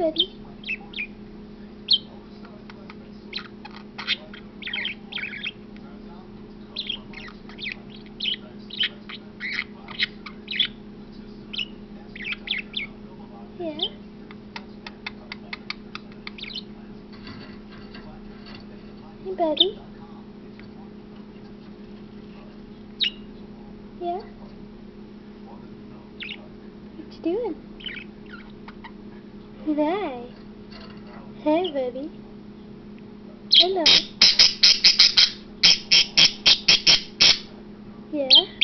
buddy. Yeah. Hey, buddy. Yeah? What you doing? Hi. Hey, buddy. Hello. Yeah?